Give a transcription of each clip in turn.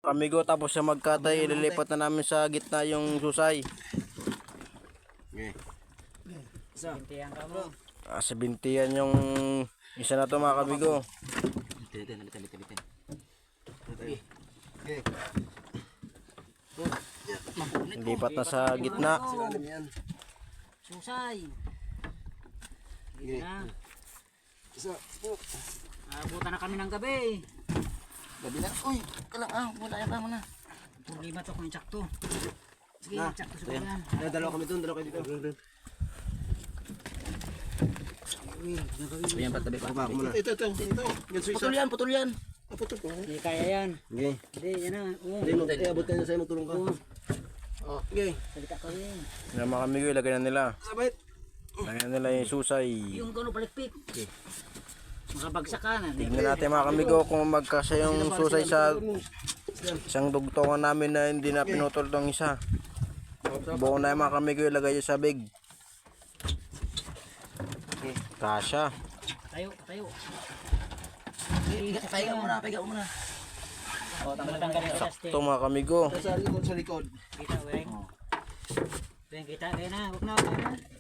Amigo, tapos sa magkatay, ililipat na namin sa gitna yung susay. Okay. Bintihan ka mo. Sa bintiyan yung isa na to mga kamigo. Bitin. Okay. Lipat na sa gitna. Susay. Okay. Na. Isa. Abutan na kami ng gabi. Gabi na. Uy, kalang wala yan tama na. Problema to kung insakto. Sige, Na, insakto sa yan. Dalawa kami doon, dalawa kayo dito. Ayan pa tabi pa. Ito. Putol yan. Putol ko. Hindi kaya yan. Okay. Hindi, yan na. Oo. Hindi mo abot ka na sa'yo, magtulong ka. Okay. Salita ka rin. Yan mga kamigo, ilagay na nila. Sabit. Ilagay na nila yung susay. Yung gano'n palikpik. Makabagsak ka na. Tignan natin mga kamigo kung magkasya yung susay sa isang dugtongan namin na hindi na pinutol tong isa. Buo na yung mga kamigo, ilagay yung sabig. Kasya. Tayo. Paiga muna. O, tanggal yung plastic. Ito mga kamigo. Sa likod. Kita, weng. Weng, kita. Kaya na. Huwag na.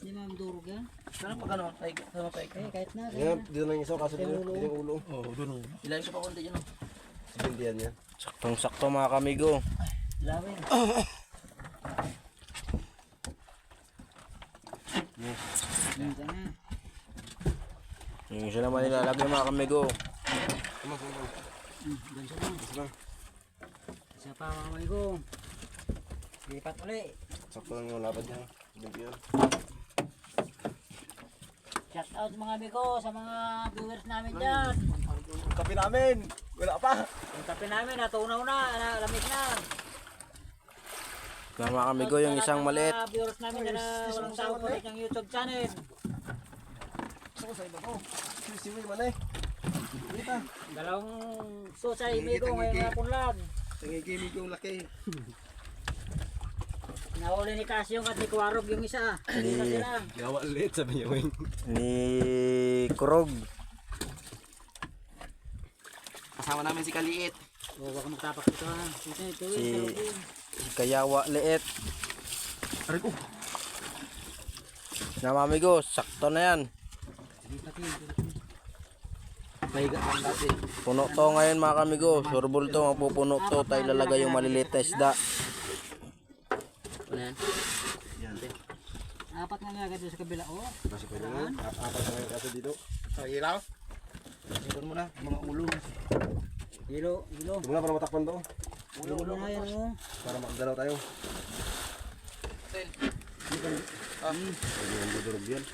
Hindi mamdurog yan. Sana pa gano'n, sama paiga. Kahit na. Dito na yung isa, kaso dito yung ulo. Oo, doon. Ilalim siya pa konti dyan. Sindihan niya. Saktong-sakto mga kamigo. Lawin. Yan ka na. Yung isa naman nilalagay mga kamigo. Ganso lang. Isa pa mga kamigo. Lipat uli. Sakto lang yung lapad niya. Sindihan. Shout out mga amigo sa mga viewers namin dyan. Kape namin! Wala pa! Yung kape namin natunaw na, lamig na. Yan mga kamigo, yung isang maliit. Mga viewers namin na walang tao po ng YouTube channel. Gusto ko sa iba ko. Sisiwi man eh. Dito. Dalawang susay amigo ngayon na punlan. Tangigimig yung laki. Nahuli ni Casyong at ni Kuwarog yung isa. Hindi na sila. Gawa ulit sabi niya Wing. Ni Kurog. Kasama namin si Kaliit. O, baka magtapak ito ha. Ito. Si Kayawa liit. Aray ko. Na mga kamigo, sakto na yan. Mahiga lang dati. Puno to ngayon mga kamigo. Surbol to, mapupuno to. Tayo lalagay yung maliliit na isda. Ano yan? Yan. Apat nga nga doon sa kabila. O, Kasi pwede mo. Apat na kayo kaso dito. Sa ilaw. Dito mo na. Mga ulo. hilo. Ito mo na para matakpan to. Ulo na yan o. Para makagalaw tayo. Pwede yung dudurog yan.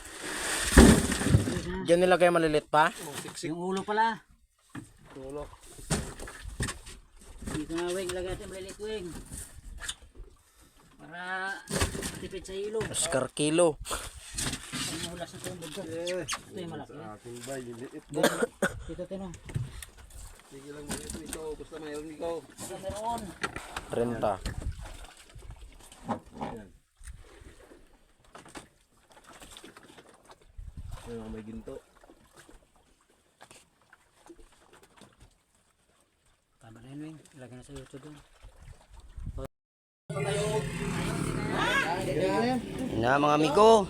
Diyan nilagay maliliit pa. Yung ulo pala. Ulo. Dito na wing, ilagay natin malilit wing. Para tipid sa hilo. Oscar kilo. Pag nahulas na itong budget. Ito yung malaki. Sa akin ba? Yung liit. Dito tino. Sige lang mo ito. Basta mayroon ikaw. Ito meron. Renta. Yan. Yan may ginto. Tama na yun wing. Ilagay na sa YouTube doon. Na mga amigo,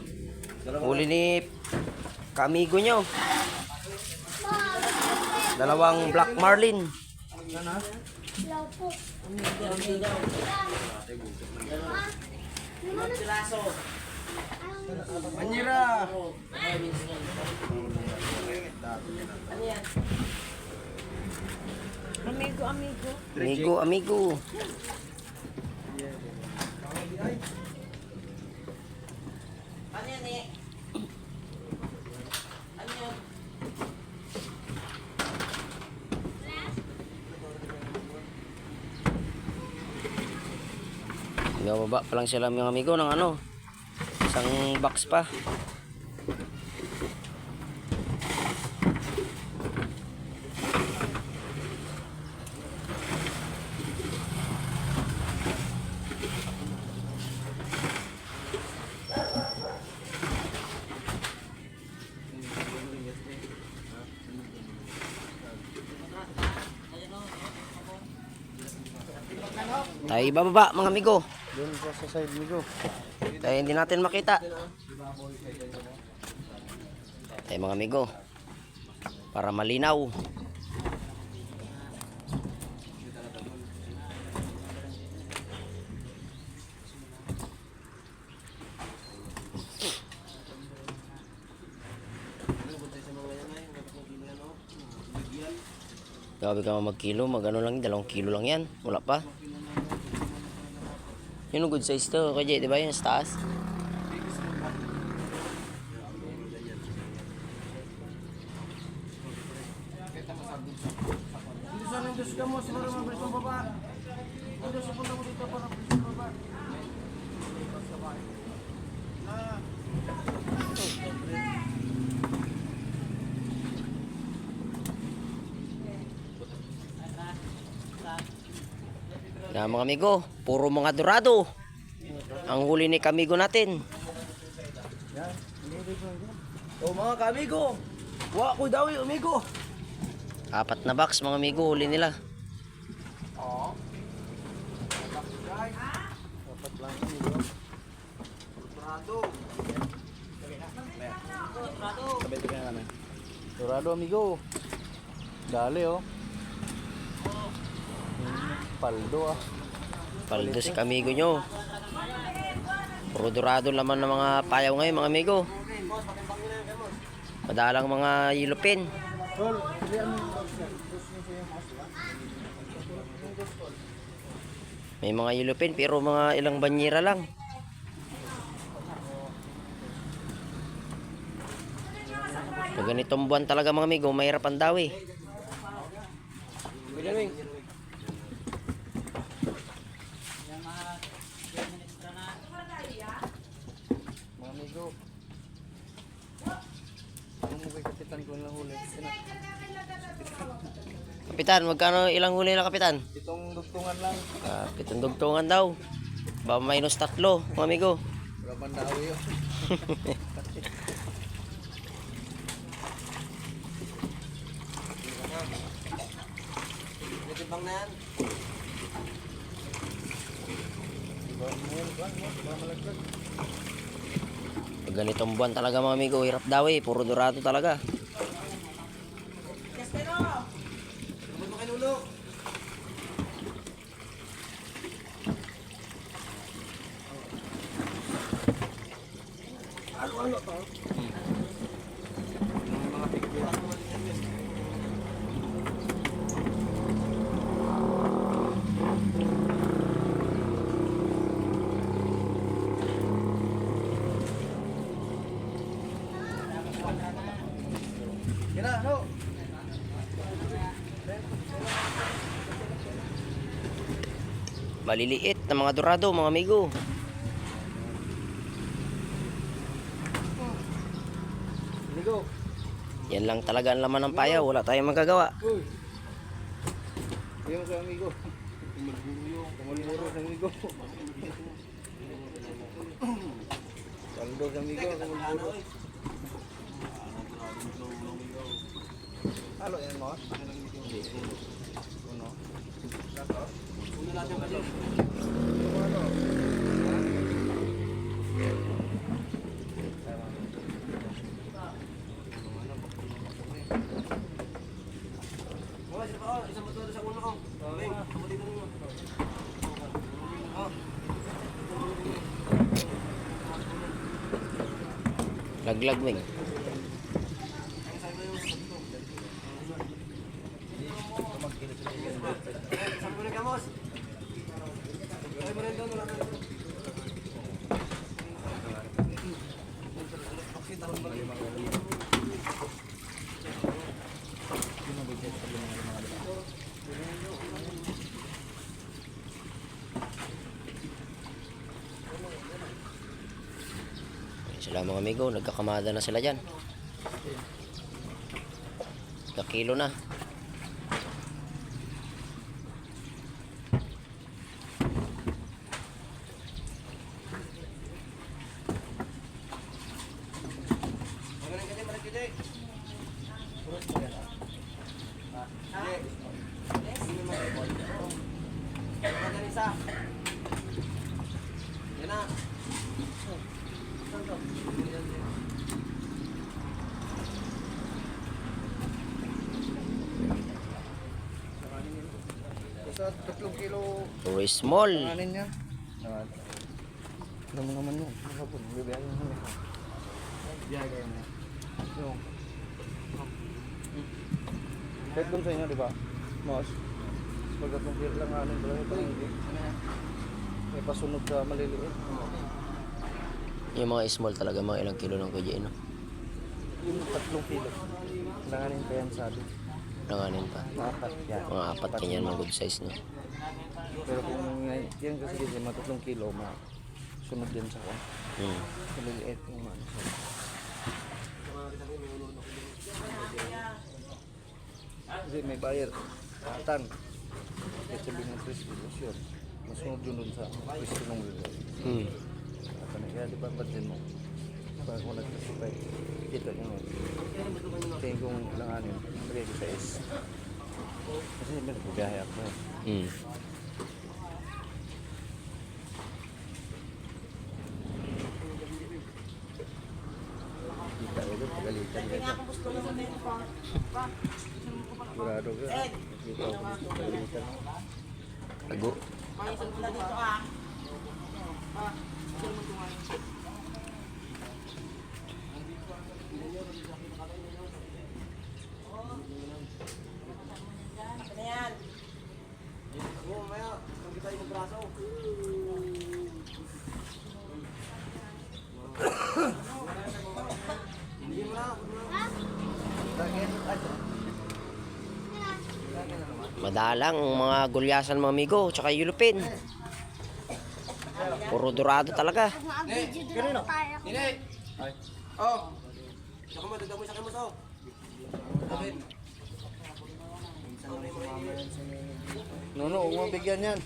huli ni kaamigo nyo. Dalawang black marlin. Manira! Amigo, amigo. Baba pa lang sila mga amigo ng ano, isang box pa. Tayo ibababa mga amigo. Doon pa sa side migo. Tayo hindi natin makita. Tayo mga amigo. Para malinaw. Grabe ka magkilo, magano lang, 2 kilo lang yan. Wala pa. Yun ang good size to, kaya di ba yun sa taas? Na mga amigo, puro mga dorado. Ang huli ni kamigo natin. O mga kamigo, wa ko daw yung amigo. 4 na box mga amigo, huli nila. Sabay tingnan namin. Dorado amigo. Dali oh. Paldo ah. Paldo si kamigo nyo. Puro dorado laman ng mga payaw ngayon mga amigo. Madalang mga yellow-pin. May mga yellow-pin pero mga ilang banyera lang. Pag ganitong buwan talaga mga amigo, mahirap ang dawi. Mga amigo. Ano mo kay kapitan ko na huli? Kapitan, magkano ilang huli na kapitan? Itong dugtungan lang. 7 dugtungan daw. Ba minus 3 mga amigo. Wala pang dawi yun. Bang na yan. Pag ganitong buwan talaga mga amigo, hirap dawi. Puro dorado talaga. Kira, no. Maliliit na mga dorado mga amigo. Amigo. Yan lang talaga ang laman ng payaw. Wala tayong magagawa. Yung sa amigo. Kumulburo sa amigo. Paldo sa amigo, kumulburo. Halo yan mo? Uno. Laglag mo. Sila mga amigo, nagkakamada na sila dyan. Kakilo na. isa. Yan na. Sa 3 kilo Very small. kanin yan. Alam mo naman yun. Hapon, bibiyahin mo naman. Biyahe kayo na. Yung. Kahit doon sa inyo, di ba? Mas. Pag 3 kilo lang kanin, pala ito hindi. May pasunod ka maliliit. Yung mga small talaga, mga ilang kilo lang kuya no? Yung 3 kilo. Langanin pa yan sabi. Langanin pa. Apat yan. Mga apat kanyan, mga good size no? Pero kung yan kasi kasi mga 3 kilo, sunod din sa kwan. Maliliit yung ano. Kasi may buyer. Tan. Kasi sabihin ng 3 kilos yun. Masunod yun dun sa pwesto ng wilo. At ano, kaya di ba din mo? Pag kung nagkasipay, kita nyo yun. Tingin kong langanin, lagay ko sa S. Kasi may nagbibiyahe ako. Kita ko doon, pagalitan ka. Sigurado ka. Kita ko pagalitan. Lago. Madalang mga gulyasan mga amigo, tsaka yulupin. Puro dorado talaga. Oh. Saka mo, dagdag mo sa kamos, oh. No, huwag mo bigyan yan.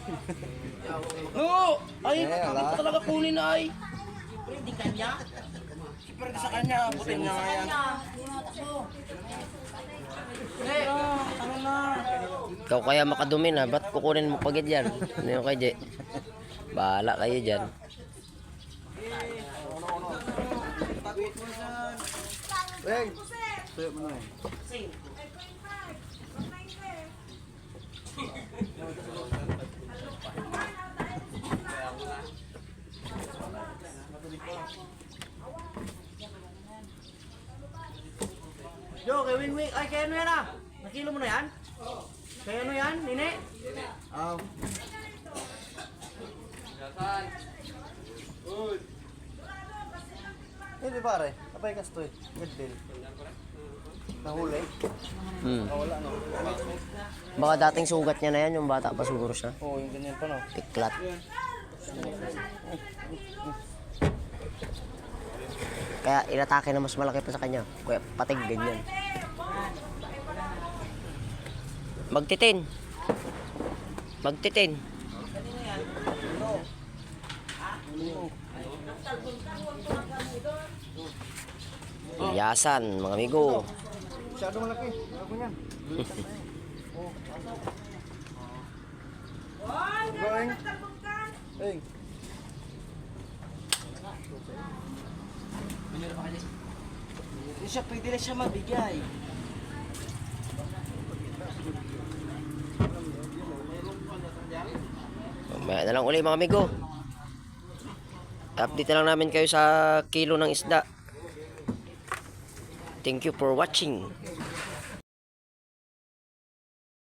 No! Ay, ala. talaga kunin na ay. Hindi kanya. Siyempre sa kanya, putin niya nga yan. Ano na? Ikaw kaya makadumi na, ba't kukunin mo pagid yan? Ano yung kay Jay? Bahala kayo dyan. Beng! Tuyo mo na eh. Yo, kay Wing Wing. Ay, kaya ano yan ah? Nakilo mo na yan? Kaya ano yan, Nine? Hindi pare, apay kastoy. Midfield. Nahuli. Nawala no. Baka dating sugat niya na yan, yung bata pa siguro siya. Oo, yung ganyan pa no. Piklat. Kaya inatake na mas malaki pa sa kanya. Kaya patig ganyan. Magtitin. Magtitin. Yasan, mga amigo. Masyado malaki. Ako yan. Going. Hey. Siya, pwede na siya mabigay. Mamaya na lang uli mga amigo. Update na lang namin kayo sa kilo ng isda. Thank you for watching.